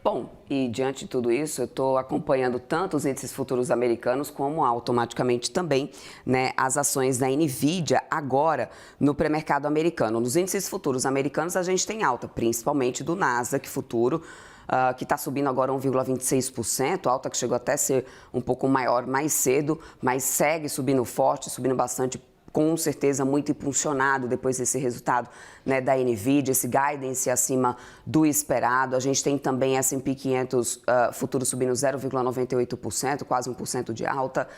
Bom, e diante de tudo isso, eu estou acompanhando tanto os índices futuros americanos como automaticamente também, né, as ações da Nvidia agora no pré-mercado americano. Nos índices futuros americanos a gente tem alta, principalmente do Nasdaq futuro, que está subindo agora 1,26%, alta que chegou até a ser um pouco maior mais cedo, mas segue subindo forte, subindo bastante, com certeza muito impulsionado depois desse resultado, né, da Nvidia, esse guidance acima do esperado. A gente tem também S&P 500 futuro subindo 0,98%, quase 1% de alta.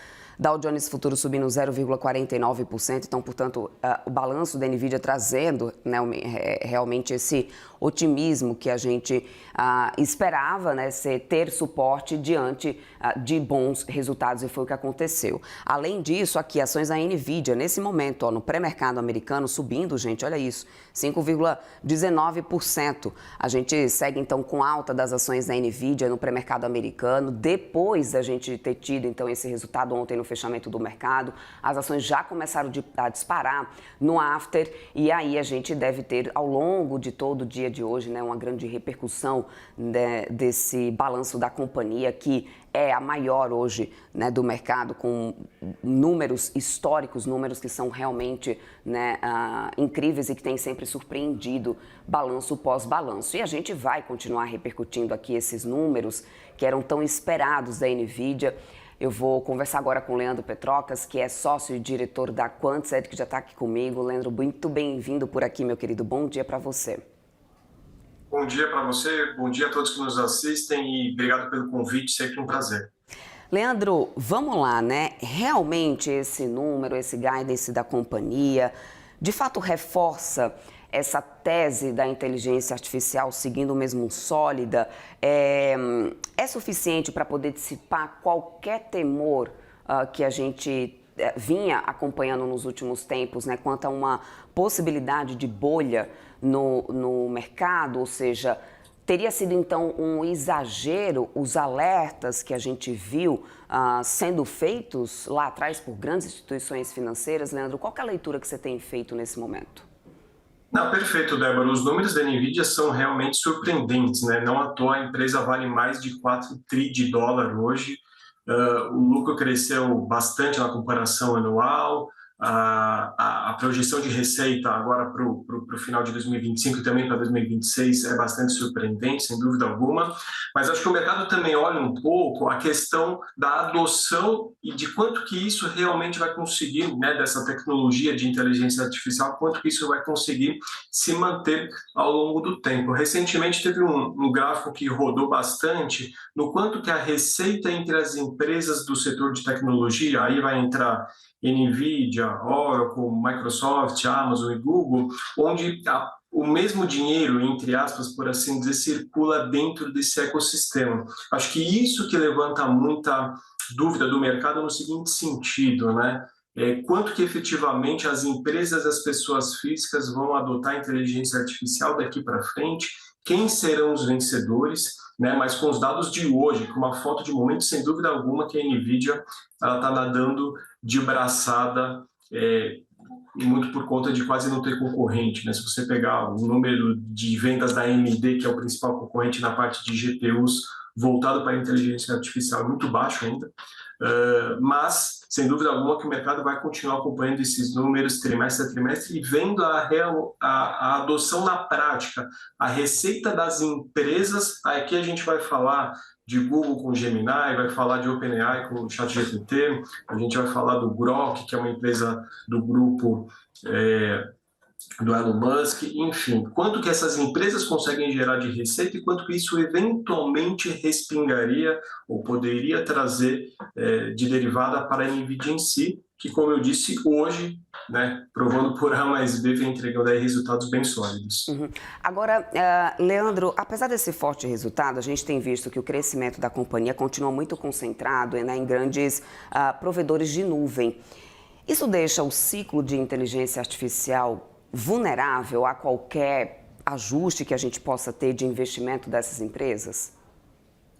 Dow Jones futuro subindo 0,49%, então, portanto, o balanço da Nvidia trazendo, né, realmente esse otimismo que a gente esperava, né, ter suporte diante de bons resultados, e foi o que aconteceu. Além disso, aqui, ações da Nvidia, nesse momento, ó, no pré-mercado americano, subindo, gente, olha isso, 5,19%. A gente segue, então, com alta das ações da Nvidia no pré-mercado americano, depois da gente ter tido, então, esse resultado ontem no fechamento do mercado. As ações já começaram a disparar no after, e aí a gente deve ter, ao longo de todo o dia de hoje, né, uma grande repercussão, né, desse balanço da companhia, que é a maior hoje, né, do mercado, com números históricos, números que são realmente, né, incríveis e que têm sempre surpreendido balanço pós-balanço. E a gente vai continuar repercutindo aqui esses números que eram tão esperados da Nvidia. Eu vou conversar agora com o Leandro Petrocas, que é sócio e diretor da Quantset, que já está aqui comigo. Leandro, muito bem-vindo por aqui, meu querido. Bom dia para você. Bom dia para você, bom dia a todos que nos assistem e obrigado pelo convite, sempre um prazer. Leandro, vamos lá, né? Realmente esse número, esse guidance da companhia, de fato reforça essa tese da inteligência artificial seguindo mesmo sólida? É suficiente para poder dissipar qualquer temor que a gente vinha acompanhando nos últimos tempos, né, quanto a uma possibilidade de bolha no mercado? Ou seja, teria sido então um exagero os alertas que a gente viu sendo feitos lá atrás por grandes instituições financeiras? Leandro, qual que é a leitura que você tem feito nesse momento? Não, perfeito, Débora. Os números da Nvidia são realmente surpreendentes, né? Não à toa a empresa vale mais de 4 tri de dólar hoje. O lucro cresceu bastante na comparação anual. A projeção de receita agora para o final de 2025 e também para 2026 é bastante surpreendente, sem dúvida alguma. Mas acho que o mercado também olha um pouco a questão da adoção e de quanto que isso realmente vai conseguir, né, dessa tecnologia de inteligência artificial, quanto que isso vai conseguir se manter ao longo do tempo. Recentemente teve um gráfico que rodou bastante no quanto que a receita entre as empresas do setor de tecnologia, aí vai entrar Nvidia, Oracle, Microsoft, Amazon e Google, onde o mesmo dinheiro, entre aspas, por assim dizer, circula dentro desse ecossistema. Acho que isso que levanta muita dúvida do mercado no seguinte sentido, né? Quanto que efetivamente as empresas, as pessoas físicas vão adotar a inteligência artificial daqui para frente, quem serão os vencedores, né? Mas com os dados de hoje, com uma foto de momento, sem dúvida alguma que a Nvidia está nadando de braçada, muito por conta de quase não ter concorrente, né? Se você pegar o número de vendas da AMD, que é o principal concorrente na parte de GPUs voltado para a inteligência artificial, é muito baixo ainda, mas sem dúvida alguma que o mercado vai continuar acompanhando esses números trimestre a trimestre e vendo a adoção na prática, a receita das empresas. Aqui a gente vai falar de Google com Gemini, vai falar de OpenAI com o ChatGPT, a gente vai falar do Grok, que é uma empresa do grupo do Elon Musk, enfim, quanto que essas empresas conseguem gerar de receita e quanto que isso eventualmente respingaria ou poderia trazer de derivada para a Nvidia em si, que, como eu disse, hoje, né, provando por A mais B, vem entregando aí resultados bem sólidos. Uhum. Agora, Leandro, apesar desse forte resultado, a gente tem visto que o crescimento da companhia continua muito concentrado, né, em grandes provedores de nuvem. Isso deixa o ciclo de inteligência artificial vulnerável a qualquer ajuste que a gente possa ter de investimento dessas empresas?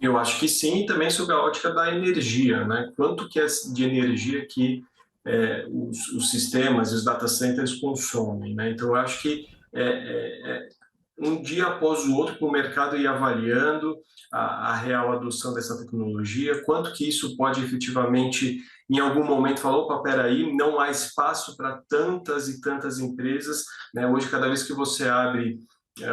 Eu acho que sim, e também sob a ótica da energia, né? Quanto que é de energia que os sistemas e os data centers consomem, né? Então, eu acho que um dia após o outro, o mercado ir avaliando a real adoção dessa tecnologia, quanto que isso pode efetivamente, em algum momento, falar, opa, peraí, não há espaço para tantas e tantas empresas, né? Hoje, cada vez que você abre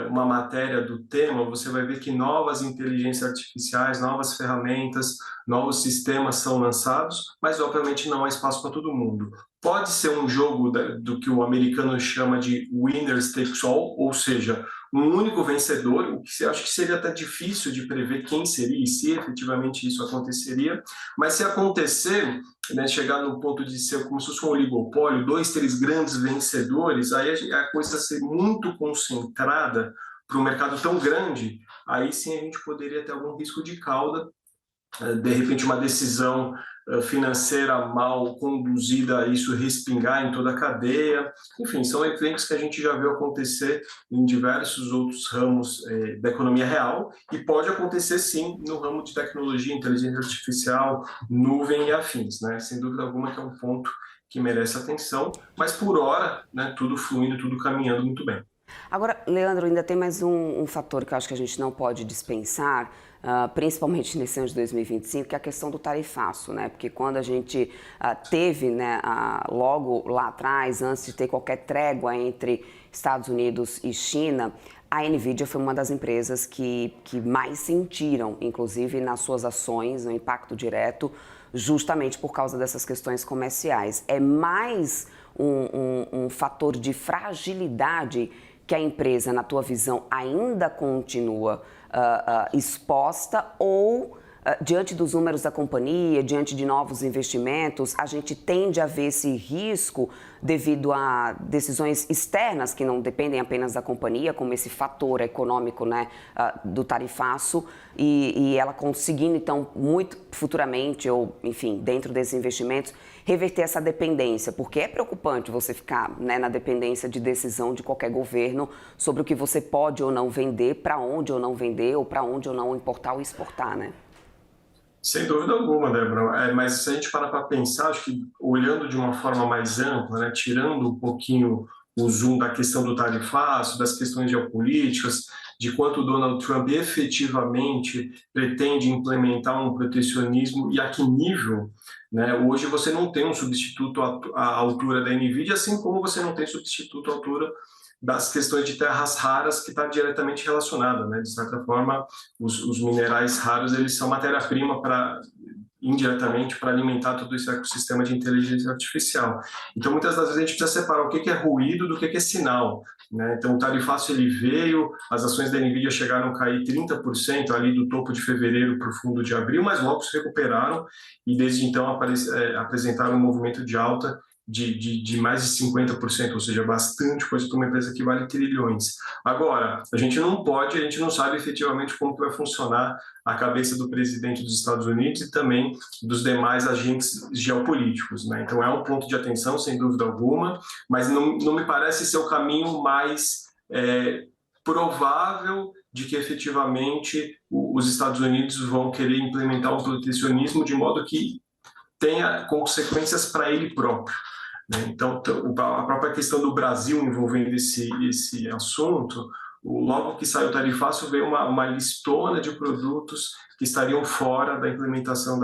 uma matéria do tema, você vai ver que novas inteligências artificiais, novas ferramentas, novos sistemas são lançados, mas obviamente não há espaço para todo mundo. Pode ser um jogo do que o americano chama de winners takes all, ou seja, um único vencedor, o que eu acho que seria até difícil de prever quem seria e se efetivamente isso aconteceria, mas se acontecer, né, chegar no ponto de ser como se fosse um oligopólio, 2, 3 grandes vencedores, aí a coisa ser muito concentrada para um mercado tão grande, aí sim a gente poderia ter algum risco de cauda, de repente uma decisão financeira mal conduzida, isso respingar em toda a cadeia. Enfim, são eventos que a gente já viu acontecer em diversos outros ramos da economia real e pode acontecer sim no ramo de tecnologia, inteligência artificial, nuvem e afins, né? Sem dúvida alguma que é um ponto que merece atenção, mas por hora, né, tudo fluindo, tudo caminhando muito bem. Agora, Leandro, ainda tem mais um fator que eu acho que a gente não pode dispensar, principalmente nesse ano de 2025, que é a questão do tarifaço, né? Porque quando a gente teve, né, logo lá atrás, antes de ter qualquer trégua entre Estados Unidos e China, a NVIDIA foi uma das empresas que mais sentiram, inclusive nas suas ações, no impacto direto, justamente por causa dessas questões comerciais. É mais um fator de fragilidade que a empresa, na tua visão, ainda continua exposta ou, diante dos números da companhia, diante de novos investimentos, a gente tende a ver esse risco devido a decisões externas que não dependem apenas da companhia, como esse fator econômico, né, do tarifaço, e ela conseguindo, então, muito futuramente, ou, enfim, dentro desses investimentos, reverter essa dependência, porque é preocupante você ficar, né, na dependência de decisão de qualquer governo sobre o que você pode ou não vender, para onde ou não vender, ou para onde ou não importar ou exportar, né? Sem dúvida alguma, Débora. Mas se a gente parar para pensar, acho que olhando de uma forma mais ampla, né, tirando um pouquinho o zoom da questão do tarifaço, das questões geopolíticas, de quanto o Donald Trump efetivamente pretende implementar um protecionismo e a que nível, né? Hoje você não tem um substituto à altura da NVIDIA, assim como você não tem substituto à altura das questões de terras raras que está diretamente relacionada, né? De certa forma, os minerais raros eles são matéria-prima para indiretamente para alimentar todo esse ecossistema de inteligência artificial. Então, muitas das vezes a gente precisa separar o que é ruído do que é sinal, né? Então, o tarifaço ele veio, as ações da NVIDIA chegaram a cair 30% ali do topo de fevereiro para o fundo de abril, mas logo se recuperaram e desde então apresentaram um movimento de alta de mais de 50%, ou seja, bastante coisa para uma empresa que vale trilhões. Agora, a gente não sabe efetivamente como que vai funcionar a cabeça do presidente dos Estados Unidos e também dos demais agentes geopolíticos, né? Então é um ponto de atenção, sem dúvida alguma, mas não me parece ser o caminho mais provável de que efetivamente os Estados Unidos vão querer implementar um protecionismo de modo que tenha consequências para ele próprio. Então, a própria questão do Brasil envolvendo esse assunto, logo que saiu o tarifaço, veio uma listona de produtos que estariam fora da implementação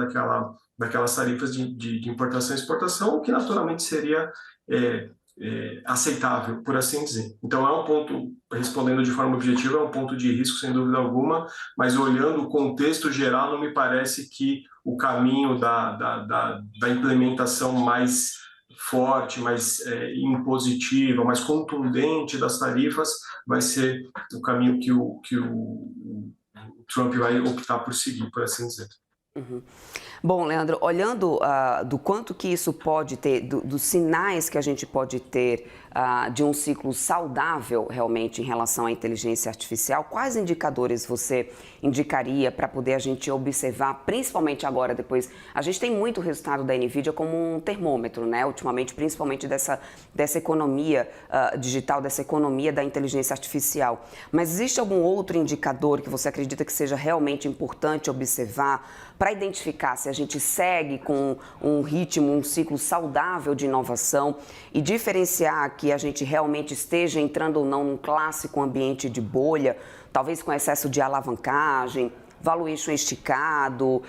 daquelas tarifas de importação e exportação, o que naturalmente seria aceitável, por assim dizer. Então, é um ponto, respondendo de forma objetiva, é um ponto de risco, sem dúvida alguma, mas olhando o contexto geral, não me parece que o caminho da implementação mais forte, mais impositiva, mais contundente das tarifas vai ser o caminho que o Trump vai optar por seguir, por assim dizer. Uhum. Bom, Leandro, olhando do quanto que isso pode ter, dos sinais que a gente pode ter de um ciclo saudável realmente em relação à inteligência artificial, quais indicadores você indicaria para poder a gente observar, principalmente agora, depois, a gente tem muito resultado da NVIDIA como um termômetro, né, ultimamente, principalmente dessa economia digital, dessa economia da inteligência artificial, mas existe algum outro indicador que você acredita que seja realmente importante observar para identificar se a gente segue com um ritmo, um ciclo saudável de inovação e diferenciar que a gente realmente esteja entrando ou não num clássico ambiente de bolha, talvez com excesso de alavancagem, valuation esticado,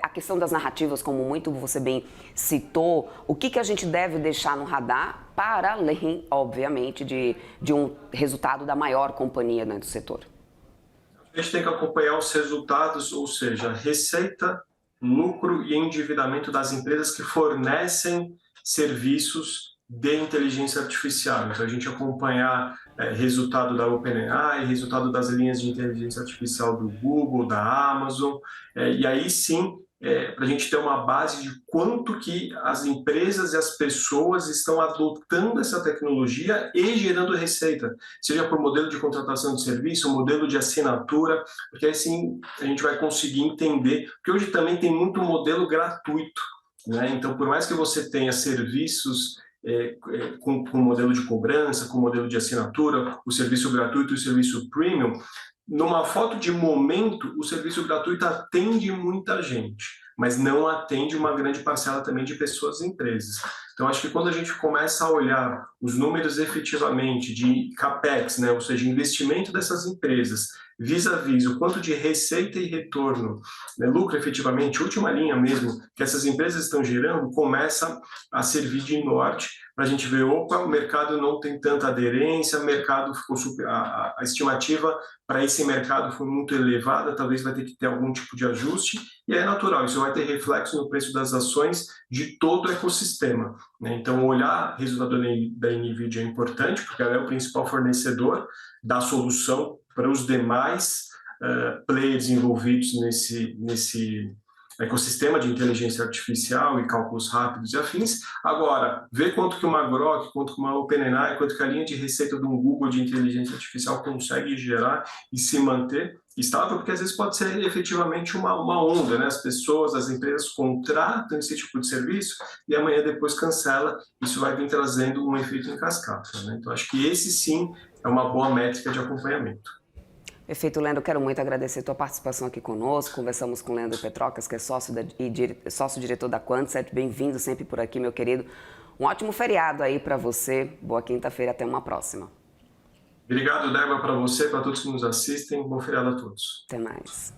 a questão das narrativas, como muito você bem citou, o que a gente deve deixar no radar para além, obviamente, de um resultado da maior companhia, né, do setor? A gente tem que acompanhar os resultados, ou seja, receita, lucro e endividamento das empresas que fornecem serviços de inteligência artificial. Então, a gente acompanhar resultado da OpenAI, resultado das linhas de inteligência artificial do Google, da Amazon, e aí sim, para a gente ter uma base de quanto que as empresas e as pessoas estão adotando essa tecnologia e gerando receita, seja por modelo de contratação de serviço, modelo de assinatura, porque assim a gente vai conseguir entender, porque hoje também tem muito modelo gratuito, né? Então, por mais que você tenha serviços com modelo de cobrança, com modelo de assinatura, o serviço gratuito e o serviço premium, numa foto de momento, o serviço gratuito atende muita gente, mas não atende uma grande parcela também de pessoas e empresas. Então, acho que quando a gente começa a olhar os números efetivamente de CAPEX, né, ou seja, investimento dessas empresas, vis-a-vis o quanto de receita e retorno, né, lucro efetivamente, última linha mesmo, que essas empresas estão gerando, começa a servir de norte para a gente ver, opa, o mercado não tem tanta aderência, o mercado ficou super, a estimativa para esse mercado foi muito elevada, talvez vai ter que ter algum tipo de ajuste, e é natural, isso vai ter reflexo no preço das ações de todo o ecossistema, né? Então, olhar o resultado da NVIDIA é importante, porque ela é o principal fornecedor da solução para os demais players envolvidos nesse ecossistema de inteligência artificial e cálculos rápidos e afins. Agora, ver quanto que uma Grok, quanto que uma OpenAI, quanto que a linha de receita de um Google de inteligência artificial consegue gerar e se manter estável, porque às vezes pode ser efetivamente uma onda, né? As pessoas, as empresas contratam esse tipo de serviço e amanhã depois cancela. Isso vai vir trazendo um efeito em cascata, né? Então, acho que esse sim é uma boa métrica de acompanhamento. Perfeito, Leandro. Quero muito agradecer a tua participação aqui conosco. Conversamos com o Leandro Petrocas, que é sócio-diretor da Quantset. Bem-vindo sempre por aqui, meu querido. Um ótimo feriado aí para você. Boa quinta-feira. Até uma próxima. Obrigado, Débora, para você, para todos que nos assistem. Bom feriado a todos. Até mais.